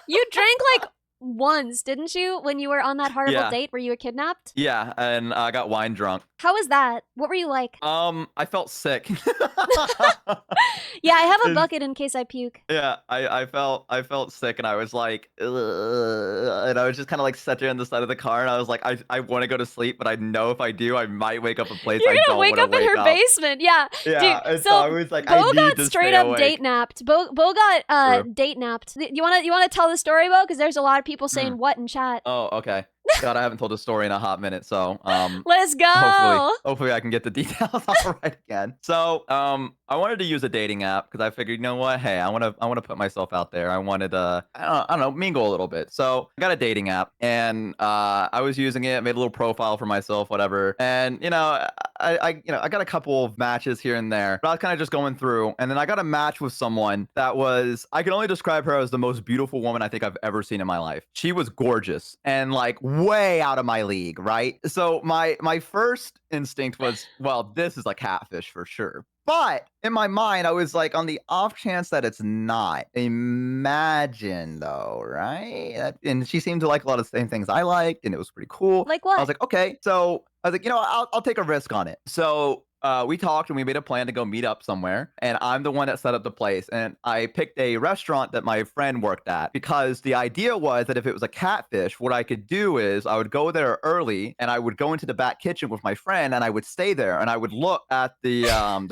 You drank like once, didn't you, when you were on that horrible Yeah, date where you were kidnapped? yeah, and I got wine drunk. How was that? What were you like? I felt sick. Yeah, I have a It's bucket in case I puke. Yeah, I felt sick and I was like, "Ugh," and I was just kind of like sat there on the side of the car and I was like, I want to go to sleep, but I know if I do, I might wake up a place You're I gonna don't wake want to up in wake her up. basement. Yeah, dude. Yeah, and so I So was like, I Bo need got to straight stay up date awake. napped. Bo got True. date napped. You wanna tell the story, Bo? Because there's a lot of people saying what in chat. Oh, okay. God, I haven't told a story in a hot minute, so Let's hopefully go. hopefully I can get the details all right again. So, I wanted to use a dating app because I figured, you know what? Hey, I wanna put myself out there. I wanted to I don't know, mingle a little bit. So I got a dating app and I was using it, made a little profile for myself, whatever. And I got a couple of matches here and there, but I was kind of just going through, and then I got a match with someone that was I can only describe her as the most beautiful woman I think I've ever seen in my life. She was gorgeous and like way out of my league, right? So my first instinct was, well, this is a catfish for sure. But in my mind, I was like, on the off chance that it's not, imagine though, right? And she seemed to like a lot of the same things I liked, and it was pretty cool. Like I was what? like, okay. So I was like, I'll take a risk on it. So we talked and we made a plan to go meet up somewhere. And I'm the one that set up the place. And I picked a restaurant that my friend worked at because the idea was that if it was a catfish, what I could do is I would go there early and I would go into the back kitchen with my friend and I would stay there and I would look at the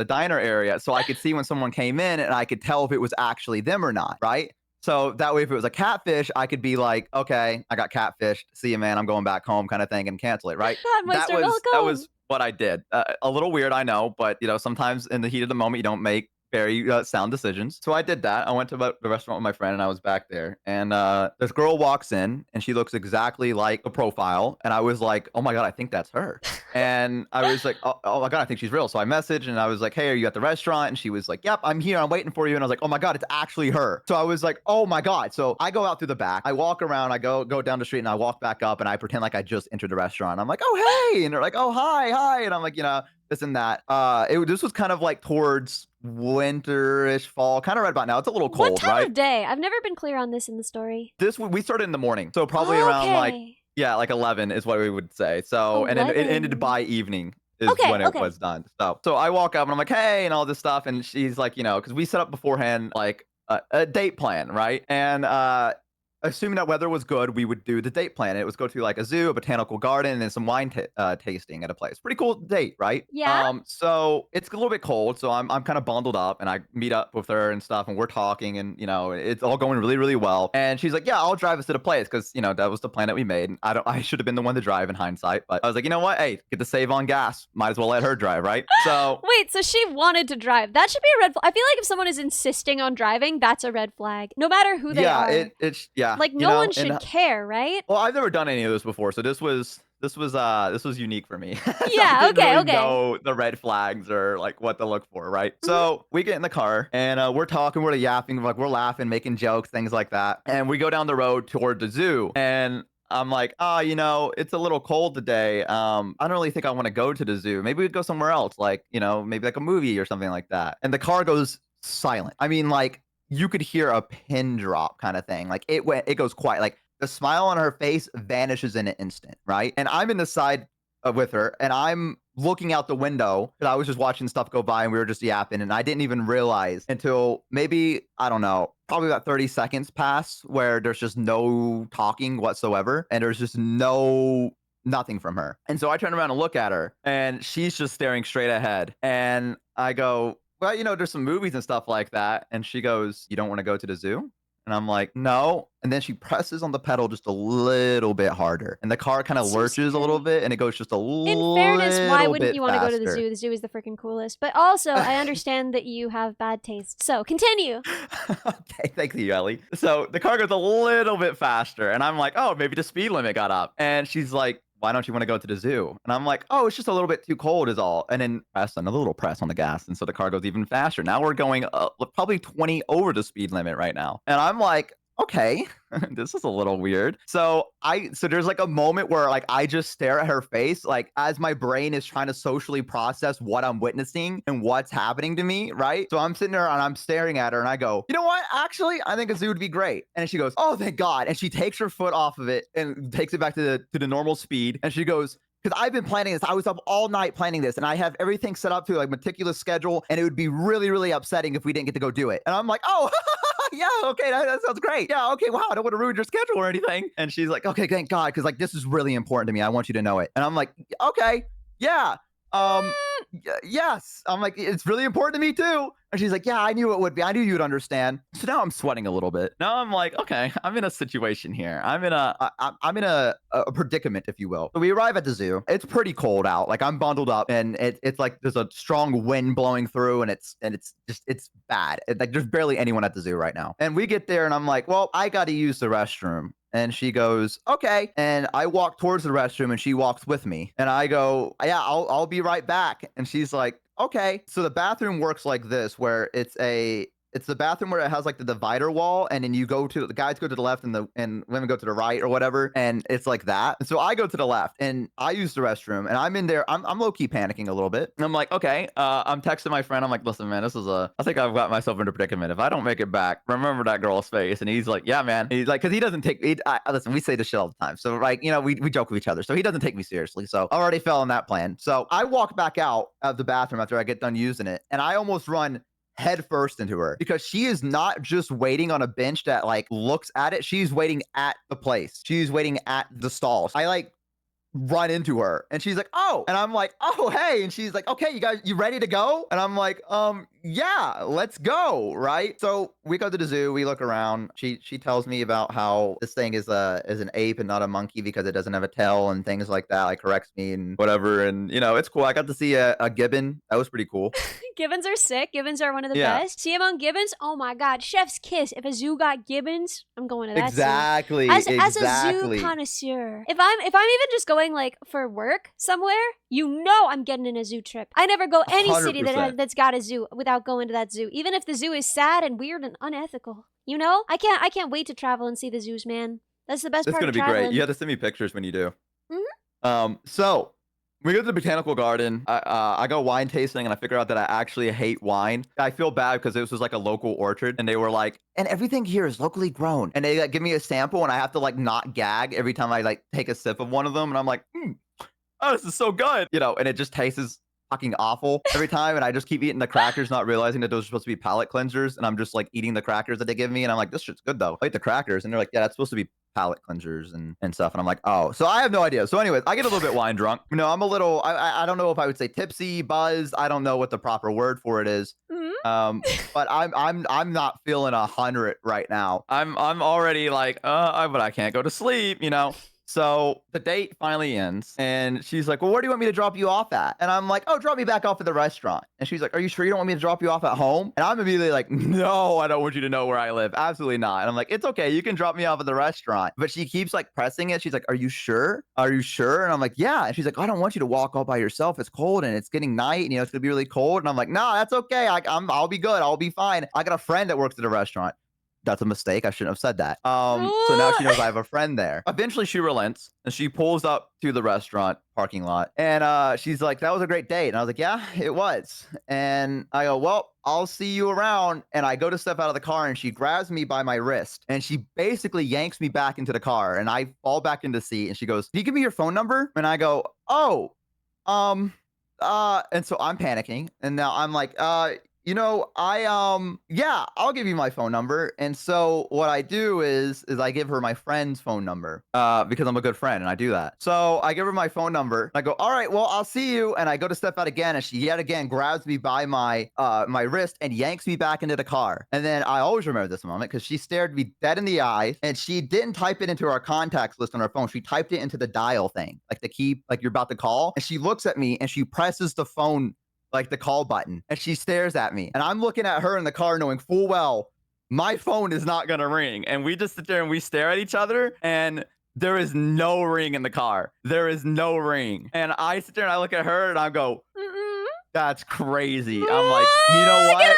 diner area so I could see when someone came in and I could tell if it was actually them or not, right? So that way, if it was a catfish, I could be like, okay, I got catfished. See you, man. I'm going back home, kind of thing, and cancel it, right? God, That Meister, was that welcome. was what I did. A little weird, I know, but sometimes in the heat of the moment, you don't make very sound decisions. So I did that. I went to the restaurant with my friend, and I was back there. And this girl walks in, and she looks exactly like the profile. And I was like, oh my god, I think that's her. And I was like, oh my god, I think she's real. So I messaged, and I was like, hey, are you at the restaurant? And she was like, yep, I'm here. I'm waiting for you. And I was like, oh my god, it's actually her. So I was like, oh my god. So I go out through the back. I walk around. I go down the street, and I walk back up, and I pretend like I just entered the restaurant. I'm like, oh hey, and they're like, oh hi. And I'm like, this and that. This was kind of like towards winterish fall, kind of right about now. It's a little What cold, time right? of day? I've never been clear on this in the story. This we started in the morning, so probably around like Okay. yeah, like 11 is what we would say. So and then it ended 11. by evening is Okay, when it okay. was done. So I walk up and I'm like, hey, and all this stuff, and she's like, because we set up beforehand like a date plan, right? And assuming that weather was good, we would do the date plan. It was go to like a zoo, a botanical garden, and some wine tasting at a place. Pretty cool date, right? Yeah? So it's a little bit cold, so I'm kind of bundled up, and I meet up with her and stuff, and we're talking, and it's all going really really well. And she's like, "Yeah, I'll drive us to the place," because that was the plan that we made. And I should have been the one to drive in hindsight, but I was like, you know what? Hey, get to save on gas. Might as well let her drive, right? So Wait, so she wanted to drive. That should be a red flag. I feel like if someone is insisting on driving, that's a red flag. No matter who they yeah, are. it's yeah, Like, no one and should care, right? well, I've never done any of this before, so this was unique for me. So I Yeah, didn't okay, really okay. know the red flags or like what to look for, right? Mhm. So we get in the car and we're talking, we're yapping, like we're laughing, making jokes, things like that. And we go down the road toward the zoo, and I'm like, it's a little cold today. I don't really think I want to go to the zoo. Maybe we'd go somewhere else, like, maybe like a movie or something like that. And the car goes silent. I mean, like you could hear a pin drop kind of thing. Like it goes quiet. Like the smile on her face vanishes in an instant, right? And I'm in the side with her, and I'm looking out the window because I was just watching stuff go by, and we were just yapping, and I didn't even realize until maybe I don't know, probably about 30 seconds pass where there's just no talking whatsoever, and there's just nothing from her. And so I turn around and look at her, and she's just staring straight ahead, and I go, well, there's some movies and stuff like that. And she goes, you don't want to go to the zoo? And I'm like, no. And then she presses on the pedal just a little bit harder. And the car kind of So lurches a little scary. bit and it goes just a In fairness, why little wouldn't bit you want to go to the faster. zoo? The zoo is the freaking coolest. But also, I understand that you have bad taste. So, continue. Okay, thank you, Ellie. So the car goes a little bit faster. And I'm like, oh, maybe the speed limit got up. And she's like, why don't you want to go to the zoo? And I'm like, oh, it's just a little bit too cold, is all. And then press another little press on the gas. And so the car goes even faster. Now we're going probably 20 over the speed limit right now. And I'm like, okay, this is a little weird. So there's like a moment where like I just stare at her face, like as my brain is trying to socially process what I'm witnessing and what's happening to me, right? So I'm sitting there and I'm staring at her and I go, you know what? Actually, I think a zoo would be great. And she goes, oh, thank God. And she takes her foot off of it and takes it back to the normal speed. And she goes, because I've been planning this. I was up all night planning this, and I have everything set up to like meticulous schedule, and it would be really, really upsetting if we didn't get to go do it. And I'm like, oh, yeah, okay, that sounds great. Yeah, okay, wow, I don't want to ruin your schedule or anything. And she's like, okay, thank God, because like this is really important to me. I want you to know it. And I'm like, okay, yeah, um, yes. I'm like, it's really important to me too. And she's like, yeah, I knew it would be. I knew you'd understand. So now I'm sweating a little bit. Now I'm like, okay, I'm in a situation here. I'm in a predicament, if you will. So we arrive at the zoo. It's pretty cold out. Like I'm bundled up, and it's like there's a strong wind blowing through, and it's bad. Like there's barely anyone at the zoo right now. And we get there, and I'm like, well, I got to use the restroom. And she goes, okay. And I walk towards the restroom and she walks with me. And I go, yeah, I'll be right back. And she's like, okay. So the bathroom works like this, where it's the bathroom where it has like the divider wall, and then the guys go to the left and women go to the right or whatever, and it's like that. And so I go to the left and I use the restroom, and I'm in there. I'm low key panicking a little bit. And I'm like, okay. I'm texting my friend. I'm like, listen, man, I think I've got myself into a predicament. If I don't make it back, remember that girl's face. And he's like, yeah, man. He's like, because he doesn't take. Listen, we say this shit all the time. So like, we joke with each other. So he doesn't take me seriously. So I already fell in that plan. So I walk back out of the bathroom after I get done using it, and I almost run head first into her, because she is not just waiting on a bench that like looks at it. She's waiting at the place. She's waiting at the stalls. I like run into her, and she's like, oh, and I'm like, oh, hey. And she's like, okay, you ready to go? And I'm like, yeah, let's go. Right. So we go to the zoo, we look around. She tells me about how this thing is an ape and not a monkey because it doesn't have a tail and things like that. Like corrects me and whatever. And it's cool. I got to see a gibbon. That was pretty cool. Gibbons are sick. Gibbons are one of the Yeah. best. See among gibbons? Oh my God. Chef's kiss. If a zoo got gibbons, I'm going to that Exactly. zoo. As a Exactly. zoo connoisseur. If I'm even just going like for work somewhere, I'm getting in a zoo trip. I never go any city 100%. that's got a zoo without going to that zoo. Even if the zoo is sad and weird and unethical. I can't wait to travel and see the zoos, man. That's the best It's part gonna of be traveling. great. You have to send me pictures when you do. Mhm. So we go to the botanical garden. I go wine tasting, and I figure out that I actually hate wine. I feel bad because this was like a local orchard, and they were like, and everything here is locally grown. And they like give me a sample, and I have to like not gag every time I like take a sip of one of them. And I'm like, oh, this is so good, and it just tastes fucking awful every time. And I just keep eating the crackers, not realizing that those are supposed to be palate cleansers. And I'm just like eating the crackers that they give me, and I'm like, this shit's good though. I eat the crackers, and they're like, yeah, that's supposed to be palate cleansers and stuff. And I'm like, oh, so I have no idea. So anyways, I get a little bit wine drunk. I'm a little, I don't know if I would say tipsy, buzzed. I don't know what the proper word for it is. But I'm not feeling 100 right now. I'm already like, but I can't go to sleep, So the date finally ends, and she's like, well, where do you want me to drop you off at? And I'm like, oh, drop me back off at the restaurant. And she's like, are you sure you don't want me to drop you off at home? And I'm immediately like, no, I don't want you to know where I live. Absolutely not. And I'm like, it's okay. You can drop me off at the restaurant. But she keeps like pressing it. She's like, are you sure? Are you sure? And I'm like, yeah. And she's like, I don't want you to walk all by yourself. It's cold and it's getting night, and it's going to be really cold. And I'm like, no, that's okay. I'll be good. I'll be fine. I got a friend that works at a restaurant. That's a mistake. I shouldn't have said that. So now she knows I have a friend there. Eventually she relents, and she pulls up to the restaurant parking lot, and she's like, that was a great date. And I was like, yeah, it was. And I go, well, I'll see you around. And I go to step out of the car, and she grabs me by my wrist, and she basically yanks me back into the car, and I fall back into the seat, and she goes, can you give me your phone number? And I go, oh, and so I'm panicking, and now I'm like, yeah, I'll give you my phone number. And so what I do is I give her my friend's phone number, because I'm a good friend, and I do that. So I give her my phone number, and I go, all right, well, I'll see you. And I go to step out again, and she yet again grabs me by my wrist and yanks me back into the car. And then I always remember this moment because she stared me dead in the eyes, and she didn't type it into our contacts list on her phone. She typed it into the dial thing, like the key, like you're about to call. And she looks at me, and she presses the phone, like the call button, and she stares at me, and I'm looking at her in the car knowing full well my phone is not gonna ring. And we just sit there and we stare at each other, and there is no ring in the car. There is no ring. And I sit there and I look at her, and I go, that's crazy. I'm like, you know what? Get out of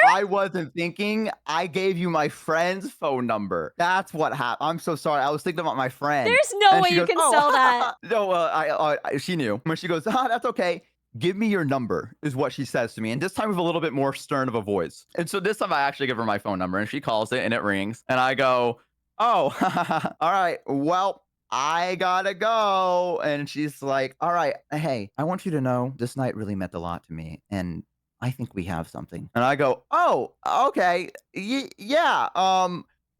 there! I wasn't thinking. I gave you my friend's phone number. That's what happened. I'm so sorry. I was thinking about my friend. There's no And way she you goes, can sell that. "Oh, no, she knew." When she goes, that's okay. Give me your number," is what she says to me. And this time with a little bit more stern of a voice. And so this time I actually give her my phone number and she calls it and it rings. And I go, "Oh, all right. Well, I gotta go." And she's like, "All right, hey, I want you to know this night really meant a lot to me. And I think we have something." And I go, "Oh, okay. Yeah.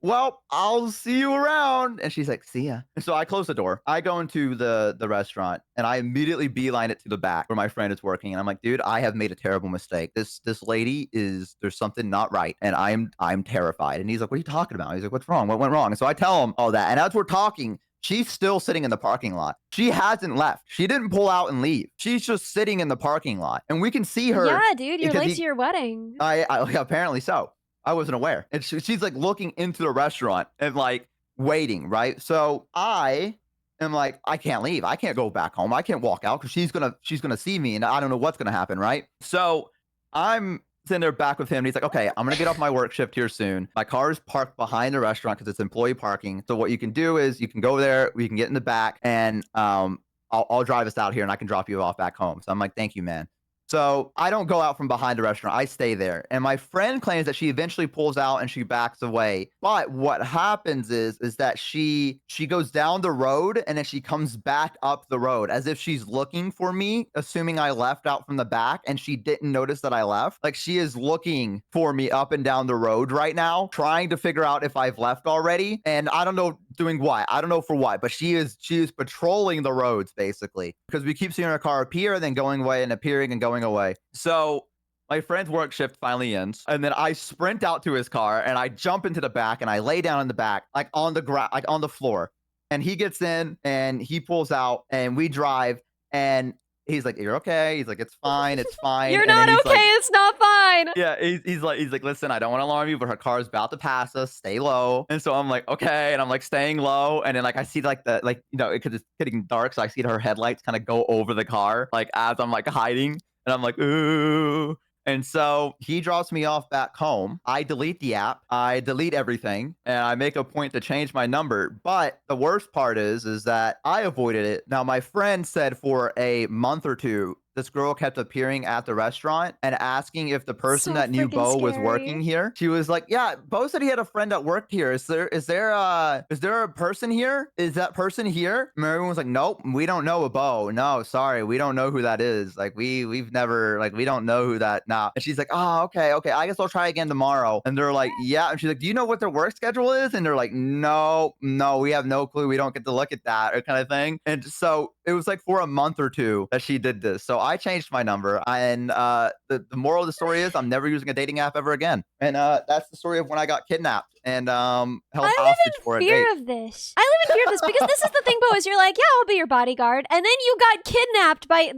Well, I'll see you around." And she's like, "See ya." And so I close the door. I go into the restaurant and I immediately beeline it to the back where my friend is working. And I'm like, "Dude, I have made a terrible mistake. This lady is there's something not right, and I'm terrified." And he's like, "What are you talking about?" He's like, "What's wrong? What went wrong?" And so I tell him all that. And as we're talking, she's still sitting in the parking lot. She hasn't left. She didn't pull out and leave. She's just sitting in the parking lot, and we can see her Yeah, dude, you're because late to your wedding. I apparently so. I wasn't aware. And she's like looking into the restaurant and like waiting, right? So I am like, I can't leave. I can't go back home. I can't walk out because she's gonna see me and I don't know what's gonna happen, right? So I'm sitting there back with him. And he's like, "Okay, I'm gonna get off my work shift here soon. My car is parked behind the restaurant because it's employee parking. So what you can do is you can go there, we can get in the back, and I'll drive us out here and I can drop you off back home." So I'm like, "Thank you, man." So I don't go out from behind the restaurant. I stay there. And my friend claims that she eventually pulls out and she backs away. But what happens is that she goes down the road and then she comes back up the road as if she's looking for me, assuming I left out from the back and she didn't notice that I left. Like she is looking for me up and down the road right now, trying to figure out if I've left already. And I don't know doing what. I don't know for what, but she is patrolling the roads basically because we keep seeing her car appear, then going away and appearing and going away. So my friend's work shift finally ends, and then I sprint out to his car and I jump into the back and I lay down in the back, like on the ground, like on the floor. And he gets in and he pulls out and we drive and he's like, "You're okay." He's like, it's fine." You're And then not he's okay, like, it's not fine. yeah, he's like, "Listen, I don't want to alarm you, but her car is about to pass us. Stay low." And so I'm like, "Okay," and I'm like staying low, and then like I see like the like because it's getting dark, so I see her headlights kind of go over the car, like as I'm like hiding, and I'm like, "Ooh." And so he drops me off back home. I delete the app. I delete everything, and I make a point to change my number. But the worst part is that I avoided it. Now my friend said for a month or two this girl kept appearing at the restaurant and asking if the person So that knew freaking Bo was working scary. here. She was like, "Yeah, Bo said he had a friend that worked here. Is there a person here? Is that person here?" And everyone was like, "Nope, we don't know a Bo. No, sorry, we don't know who that is. Like we've never like we don't know who that now." And she's like, "Oh, okay, okay. I guess I'll try again tomorrow." And they're like, "Yeah." And she's like, "Do you know what their work schedule is?" And they're like, "No, no, we have no clue. We don't get to look at that," or kind of thing. And so it was like for a month or two that she did this. So I changed my number, and the moral of the story is I'm never using a dating app ever again. And that's the story of when I got kidnapped and I held live hostage in for a date. fear of this. I live in fear of this because this is the thing, Bo, is you're like, yeah, I'll be your bodyguard. And then you got kidnapped by.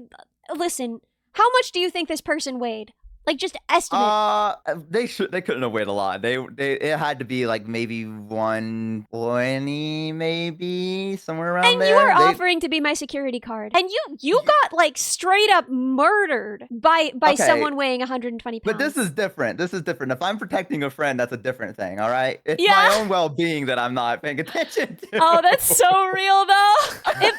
Listen, how much do you think this person weighed? Like, just estimate. They couldn't have weighed a lot. They it had to be like maybe 120, maybe somewhere around And you there. are They offering to be my security card. And you got like straight up murdered by okay. someone weighing 120 But this is pounds. different. This is different. If I'm protecting a friend, that's a different thing, all right? It's my Yeah. own well-being that I'm not paying attention Oh, that's to. so real though. If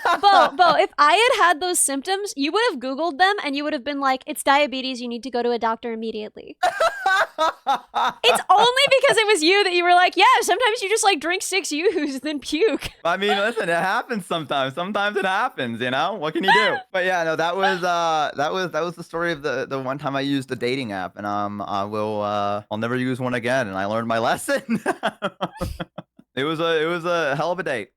Bo, if I had those symptoms, you would have Googled them and you would have been like, it's diabetes, you need to go to a doctor immediately. It's only because it was you that you were like, yeah, sometimes you just like drink 6 U's then puke. I mean, listen, it happens sometimes. Sometimes it happens, you know? What can you do? But yeah, no, that was the story of the one time I used a dating app, and I'll never use one again, and I learned my lesson. It was a hell of a date.